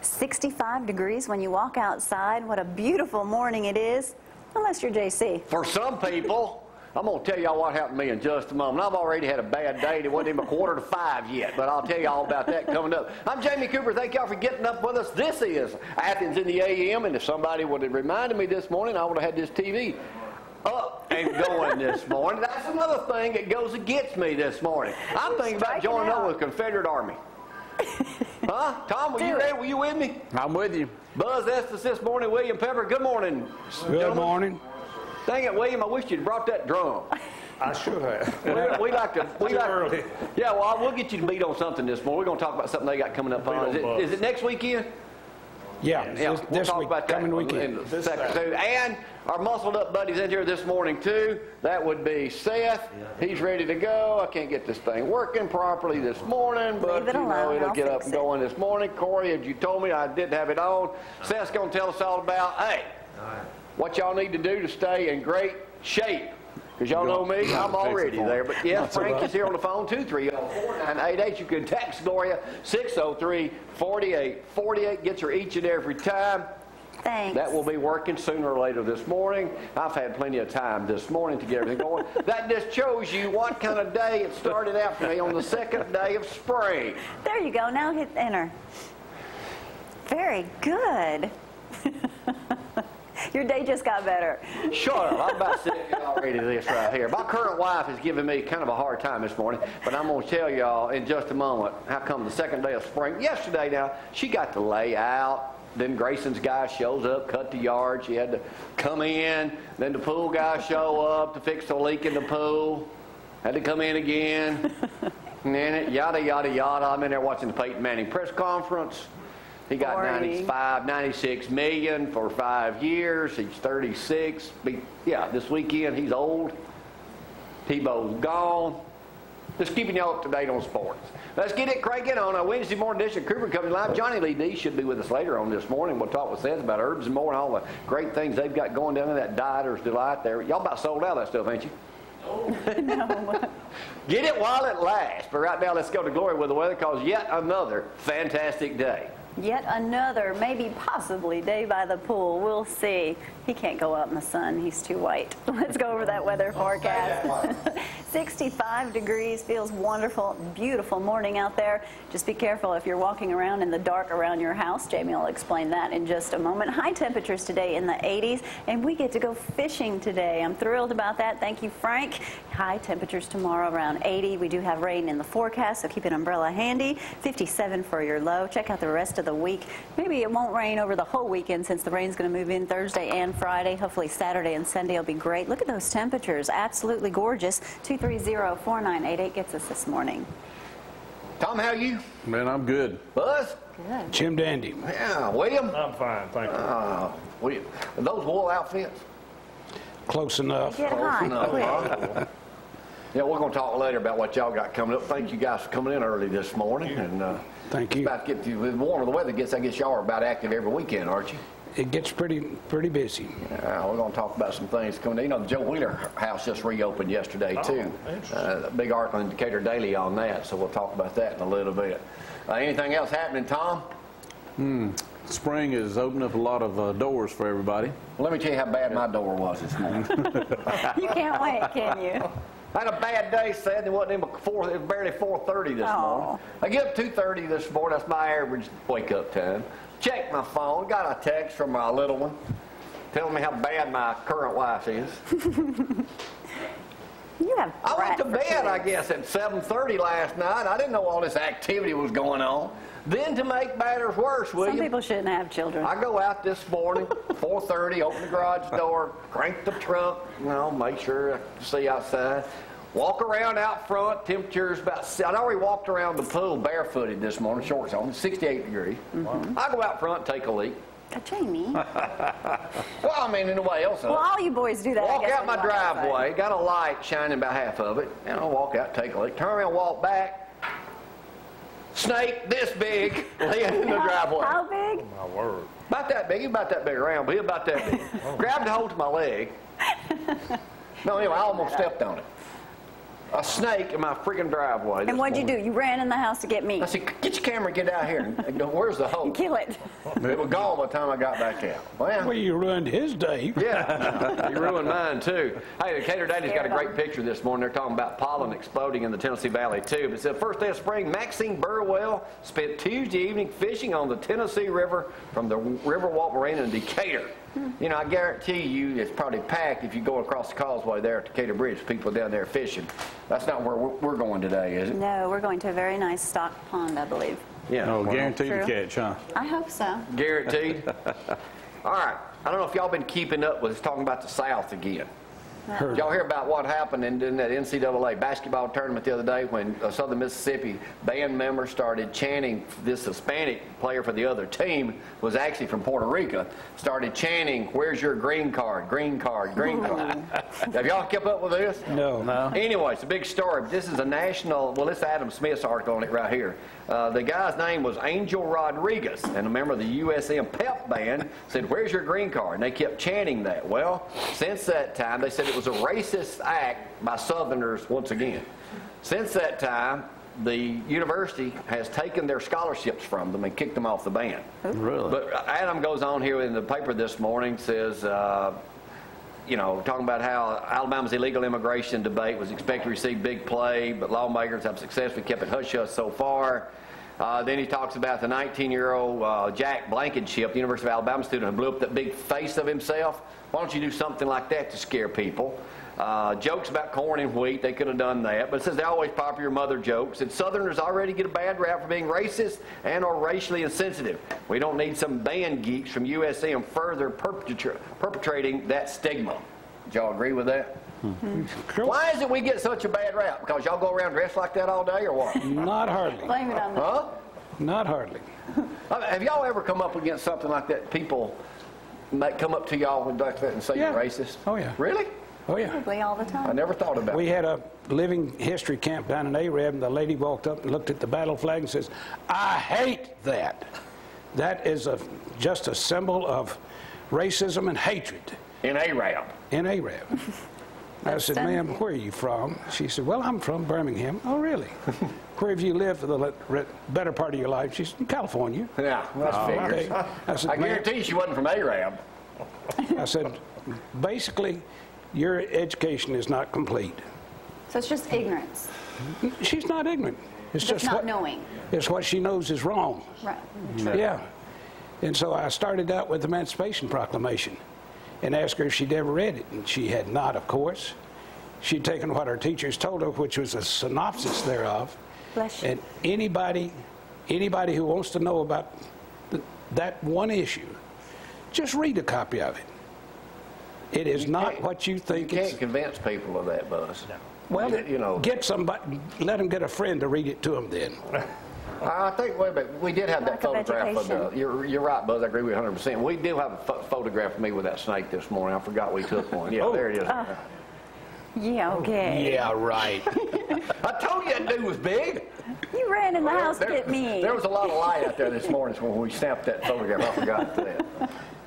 65 degrees when you walk outside. What a beautiful morning it is. Unless you're JC. For some people, I'm going to tell y'all what happened to me in just a moment. I've already had a bad day. It wasn't even 4:45 yet, but I'll tell you all about that coming up. I'm Jamie Cooper. Thank y'all for getting up with us. This is Athens in the AM, and if somebody would have reminded me this morning, I would have had this TV up and going this morning. That's another thing that goes against me this morning. I'm thinking about joining up with the Confederate Army. Huh? Tom, were you ready? Were you with me? I'm with you. Buzz Estes this morning, William Pepper. Good morning. Good morning. Dang it, William, I wish you'd brought that drum. I should have. we like to. Yeah, well, we'll get you to beat on something this morning. We're going to talk about something they got coming up on. Is it next weekend? Yeah, we'll talk about that coming weekend. In a second, too. And our muscled up buddies in here this morning, too. That would be Seth. He's ready to go. I can't get this thing working properly this morning, but you know it'll get up and going this morning. Corey, as you told me, I did have it on. Seth's going to tell us all about, hey, what y'all need to do to stay in great shape. Because y'all know me, I'm already there. But yes, Frank is here on the phone, 230-4988. You can text Gloria, 603-4848. Gets her each and every time. Thanks. That will be working sooner or later this morning. I've had plenty of time this morning to get everything going. That just shows you what kind of day it started out for me on the second day of spring. There you go. Now hit enter. Very good. Your day just got better. Shut up. I'm about sick already of this right here. My current wife is giving me kind of a hard time this morning, but I'm going to tell y'all in just a moment how come the second day of spring. Yesterday now, she got to lay out. Then Grayson's guy shows up, cut the yard. She had to come in. Then the pool guy show up to fix the leak in the pool. Had to come in again. And then it, yada, yada, yada. I'm in there watching the Peyton Manning press conference. He got 96 million for 5 years. He's 36. Yeah, this weekend he's old. Tebow's gone. Just keeping y'all up to date on sports. Let's get it cranking on a Wednesday morning edition of Cooper Company Live. Johnny Lee D should be with us later on this morning. We'll talk with Seth about herbs and more and all the great things they've got going down in that Dieter's Delight there. Y'all about sold out of that stuff, ain't you? No. Get it while it lasts. But right now, let's go to Gloria with the weather, because yet another fantastic day. Yet another, maybe possibly, day by the pool. We'll see. He can't go out in the sun. He's too white. Let's go over that weather forecast. 65 degrees. Feels wonderful. Beautiful morning out there. Just be careful if you're walking around in the dark around your house. Jamie will explain that in just a moment. High temperatures today in the 80s, and we get to go fishing today. I'm thrilled about that. Thank you, Frank. High temperatures tomorrow around 80. We do have rain in the forecast, so keep an umbrella handy. 57 for your low. Check out the rest of the week. Maybe it won't rain over the whole weekend since the rain's going to move in Thursday and Friday. Hopefully Saturday and Sunday will be great. Look at those temperatures. Absolutely gorgeous. 230-4988 gets us this morning. Tom, how are you? Man, I'm good. Buzz? Good. Jim Dandy. Yeah. William? I'm fine, thank you. William. Are those wool outfits? Close enough. Get hot quick. Yeah, we're going to talk later about what y'all got coming up. Thank you guys for coming in early this morning. And thank you. About to get you, the warmer the weather gets, I guess y'all are about active every weekend, aren't you? It gets pretty busy. Yeah, we're going to talk about some things coming. You know, the Joe Wheeler house just reopened yesterday, too. Big article in Decatur Daily on that, so we'll talk about that in a little bit. Anything else happening, Tom? Spring has opened up a lot of doors for everybody. Well, let me tell you how bad my door was this morning. You can't wait, can you? I had a bad day, Seth. It wasn't even it was barely 4:30 this morning. I get up 2:30 this morning. That's my average wake-up time. Checked my phone. Got a text from my little one telling me how bad my current wife is. You have I went to bed, I guess, at 7:30 last night. I didn't know all this activity was going on. Then to make matters worse, William, some people shouldn't have children. I go out this morning, 4:30, open the garage door, crank the truck, you know, make sure I can see outside. Walk around out front, temperature's about, I'd already walked around the pool barefooted this morning, shorts on, 68 degrees. I go out front, take a leak. Jamie. Well, I mean, in a way else. Well, all you boys do that. Walk out my driveway, got a light shining about half of it, and I'll walk out, take a leak, turn around, walk back. Snake this big laying in the driveway. How big? My word. About that big. He's about that big around, but he's about that big. Grabbed a hold of my leg. No, anyway, I almost stepped on it. a snake in my freaking driveway. And what'd you do? You ran in the house to get meat. I said, get your camera, get out here. And go, where's the hole? Kill it. It was gone by the time I got back out. Well, you ruined his day. Yeah, you ruined mine too. Hey, Decatur Daily's got a great picture this morning. They're talking about pollen exploding in the Tennessee Valley too. But it said first day of spring, Maxine Burwell spent Tuesday evening fishing on the Tennessee River from the Riverwalk Marina in Decatur. You know, I guarantee you it's probably packed if you go across the causeway there at Decatur Bridge. People down there fishing. That's not where we're going today, is it? No, we're going to a very nice stock pond, I believe. Yeah. No, well, guaranteed to True. catch, huh? I hope so. Guaranteed. All right. I don't know if y'all been keeping up with us talking about the South again. Heard. Y'all hear about what happened in that NCAA basketball tournament the other day when Southern Mississippi band members started chanting, this Hispanic player for the other team was actually from Puerto Rico, started chanting, where's your green card, green card, green card. Have y'all kept up with this? No. Anyway, it's a big story. This is a national, well, it's Adam Smith's article on it right here. The guy's name was Angel Rodriguez, and a member of the USM pep band said, where's your green card? And they kept chanting that. Well, since that time, they said it was a racist act by Southerners once again. Since that time, the university has taken their scholarships from them and kicked them off the band. Really? But Adam goes on here in the paper this morning, says, you know, talking about how Alabama's illegal immigration debate was expected to receive big play, but lawmakers have successfully kept it hush-hush so far. Then he talks about the 19-year-old Jack Blankenship, the University of Alabama student who blew up that big face of himself. Why don't you do something like that to scare people? Jokes about corn and wheat, they could have done that. But it says they always popular mother jokes. And Southerners already get a bad rap for being racist and or racially insensitive. We don't need some band geeks from USM further perpetrating that stigma. Do y'all agree with that? Sure. Why is it we get such a bad rap? Because y'all go around dressed like that all day or what? Not hardly. Blame it on the... Huh? Not hardly. Have y'all ever come up against something like that? People might come up to y'all and say Yeah. you're racist? Oh, yeah. Really? Oh, yeah. Probably all the I time. never thought about We it. had a living history camp down in Arab, and the lady walked up and looked at the battle flag and says, I hate that. That is just a symbol of racism and hatred In Arab. in Arab. I said, ma'am, where are you from? She said, well, I'm from Birmingham. Oh, really? Where have you lived for the better part of your life? She said, in California. Yeah, that's figures. Okay. I said, I ma'am, guarantee you she wasn't from Arab. I said, basically, your education is not complete. So it's just ignorance. She's not ignorant. It's Just just not what, knowing. It's what she knows is wrong. Right. Yeah. And so I started out with the Emancipation Proclamation and asked her if she'd ever read it. And she had not, of course. She'd taken what her teachers told her, which was a synopsis thereof. Bless you. And anybody who wants to know about that one issue, just read a copy of it. It is not what you You think can't it's. convince people of that, Buzz. Well, you know. get somebody, let them get a friend to read it to them then. I think, wait a minute, we did have that Lack of photograph of the, education. you're right, Buzz, I agree with you 100%. We do have a photograph of me with that snake this morning. I forgot we took one. Yeah, there it is. Yeah, okay. Yeah, right. I told you that dude was big. You ran in the house to get me. There was a lot of light out there this morning when we snapped that photograph. I forgot that.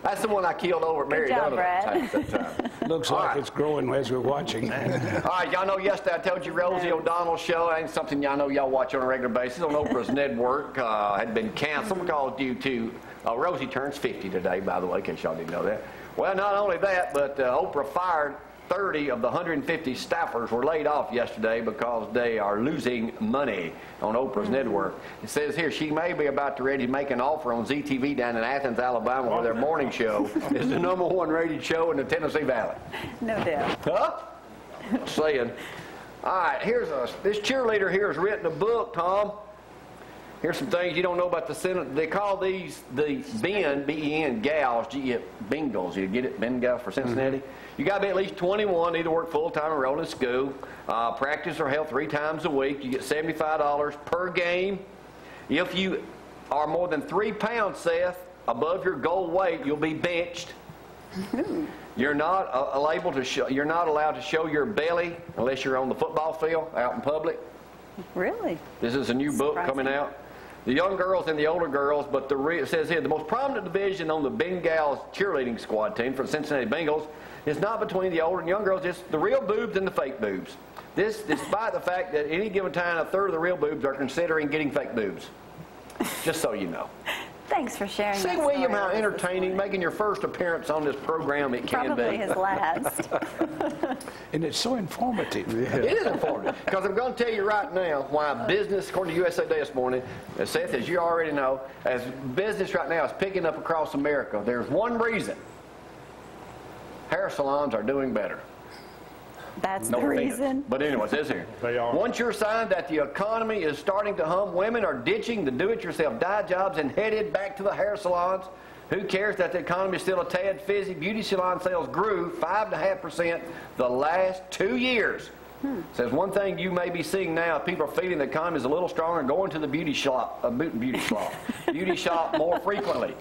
That's the one I killed over at Mary job, Donovan Brad. at that time. Looks All like right. it's growing as we're watching. All right, y'all know yesterday I told you Rosie O'Donnell's show, ain't something y'all know y'all watch on a regular basis on Oprah's network, had been canceled because due to, Rosie turns 50 today, by the way, in case y'all didn't know that. Well, not only that, but Oprah fired 30 of the 150 staffers were laid off yesterday because they are losing money on Oprah's network. It says here she may be about to ready to make an offer on ZTV down in Athens, Alabama, where their morning show is the #1 rated show in the Tennessee Valley. No doubt. Huh? Saying. All right, this cheerleader here has written a book, Tom. Here's some things you don't know about the Senate. They call these the BEN, B-E-N, gals, bingos. You get it, bingo for Cincinnati? You got to be at least 21, either work full-time or enroll in school. Practice or help 3 times a week. You get $75 per game. If you are more than 3 pounds, Seth, above your goal weight, you'll be benched. You're not you're not allowed to show your belly unless you're on the football field out in public. Really? This is a new book coming out. The young girls and the older girls, but it says here, the most prominent division on the Bengals cheerleading squad team for the Cincinnati Bengals is not between the older and young girls, it's the real boobs and the fake boobs. This, despite the fact that any given time, a third of the real boobs are considering getting fake boobs. Just so you know. Thanks for sharing See, that William, story how with us this entertaining, morning. making your first appearance on this program it can Probably be. his last. And it's so informative. It is important, because I'm going to tell you right now why business, according to USA Today this morning, Seth, as you already know, as business right now is picking up across America, there's one reason. Hair salons are doing better. That's No the offense. reason. But anyway, it says here. They are. One sure sign that the economy is starting to hum. Women are ditching the do-it-yourself dye jobs and headed back to the hair salons. Who cares that the economy is still a tad fizzy? Beauty salon sales grew 5.5% the last 2 years. Says one thing you may be seeing now, people are feeling the economy is a little stronger, going to the beauty shop more frequently.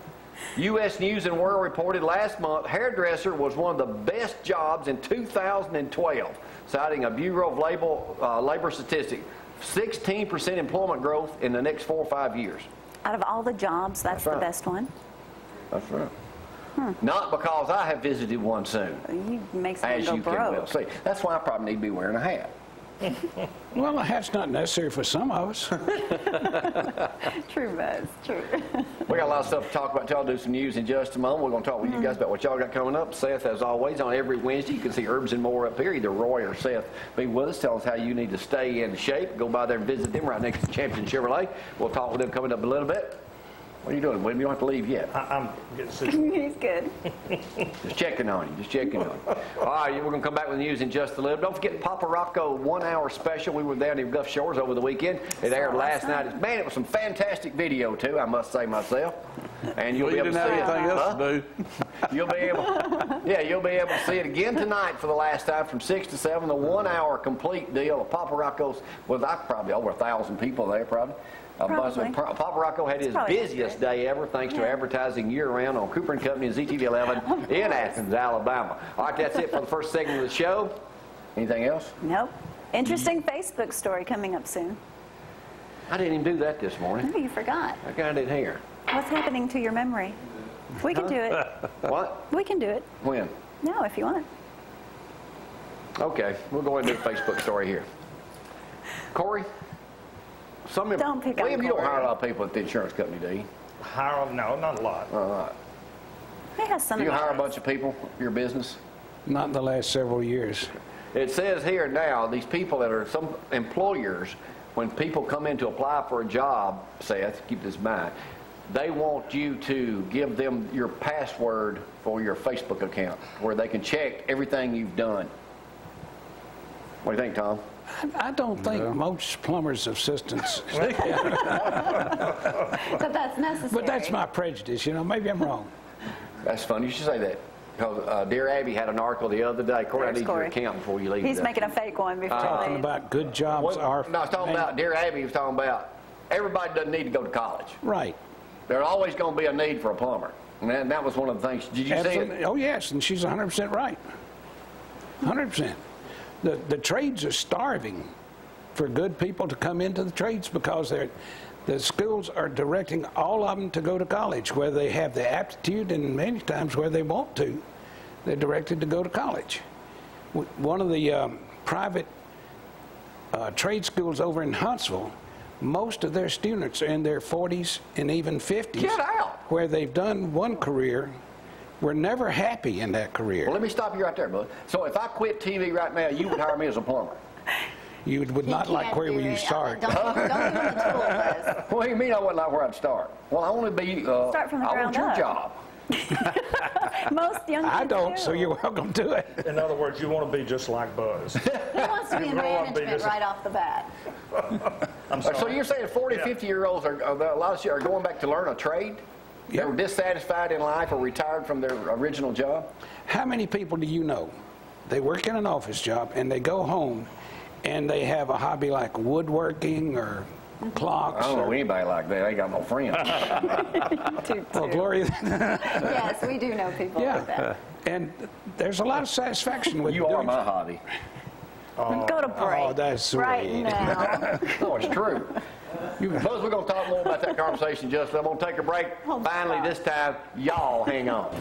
U.S. News and World reported last month hairdresser was one of the best jobs in 2012, citing a Bureau of Labor statistic. 16% employment growth in the next 4 or 5 years. Out of all the jobs, that's the right. best one. That's right. Not because I have visited one soon, You make someone as go you can well broke. see. That's why I probably need to be wearing a hat. Well, a hat's not necessary for some of us. True, Buzz. True. We got a lot of stuff to talk about. Y'all do some news in just a moment. We're going to talk with you guys about what y'all got coming up. Seth, as always, on every Wednesday, you can see Herbs and More up here. Either Roy or Seth be with us. Tell us how you need to stay in shape. Go by there and visit them right next to Champion Chevrolet. We'll talk with them coming up a little bit. What are you doing, William? You don't have to leave yet. I'm getting situated. He's good. Just checking on you. Just checking on you. All right, we're going to come back with the news in just a little. Don't forget Papa Rocco 1 hour special. We were down in Gulf Shores over the weekend. It aired last night. Man, it was some fantastic video, too, I must say myself. And you'll Well, be you able didn't to have see anything it. else to do. You'll be able, you'll be able to see it again tonight for the last time from 6 to 7. The 1 hour complete deal of Papa Rocco's with probably over 1,000 people there, probably. Probably. Papa Rocco had his probably busiest accurate. day ever, thanks to Yeah. advertising year-round on Cooper & Company and ZTV 11 in Athens, Alabama. All right, that's it for the first segment of the show. Anything else? Nope. Interesting Facebook story coming up soon. I didn't even do that this morning. No, you forgot. I got it here. What's happening to your memory? We can do it. What? We can do it. When? No, if you want. Okay, we'll go into the Facebook story here. Corey? Don't pick on William, you don't Corey. hire a lot of people at the insurance company, do you? No, not a lot. All right. He has some Do you hire a advice. bunch of people for your business? Not in the last several years. It says here now, these people that are some employers, when people come in to apply for a job, Seth, keep this in mind, they want you to give them your password for your Facebook account where they can check everything you've done. What do you think, Tom? I don't think most plumbers' assistants, But that's necessary. but that's my prejudice, you know, maybe I'm wrong. That's funny you should say that. Because Dear Abby had an article the other day. Corey, I There's need your Corey. account before you leave. He's today. making a fake one before Talking he leaves. about good jobs are... No, I was talking about, Dear Abby was talking about, everybody doesn't need to go to college. Right. There's always going to be a need for a plumber. And that was one of the things. Did you see Absolutely. it? Oh, yes, and she's 100% right. 100%. The trades are starving for good people to come into the trades because the schools are directing all of them to go to college, where they have the aptitude and many times where they want to. They're directed to go to college. One of the private trade schools over in Huntsville, most of their students are in their 40s and even 50s. Get out. Where they've done one career, were never happy in that career. Well, let me stop you right there, bud. So if I quit TV right now, you would hire me as a plumber. You would not like where you start. Don't even the tool, Buzz. What do you mean I wouldn't like where I'd start? Well, I want to be, Start from the I want ground your up. job. Most young kids I don't, do. so you're welcome to it. In other words, you want to be just like Buzz. He wants to be in grow up and be management just- right off the bat. I'm sorry. So you're saying 40, Yeah. 50-year-olds, a lot of you are going back to learn a trade? They Yeah. were dissatisfied in life or retired from their original job? How many people do you know? They work in an office job and they go home and they have a hobby like woodworking or clocks. I don't know or, anybody like that. I ain't got no friends. well, Gloria, Yes, we do know people like yeah. that. And there's a lot of satisfaction with You are doing my hobby. Go to break. Oh, that's sweet. Right now. No, it's true. Buzz, we're going to talk more about that conversation just. I'm going to take a break. Oh, Finally, stop. this time, y'all hang on.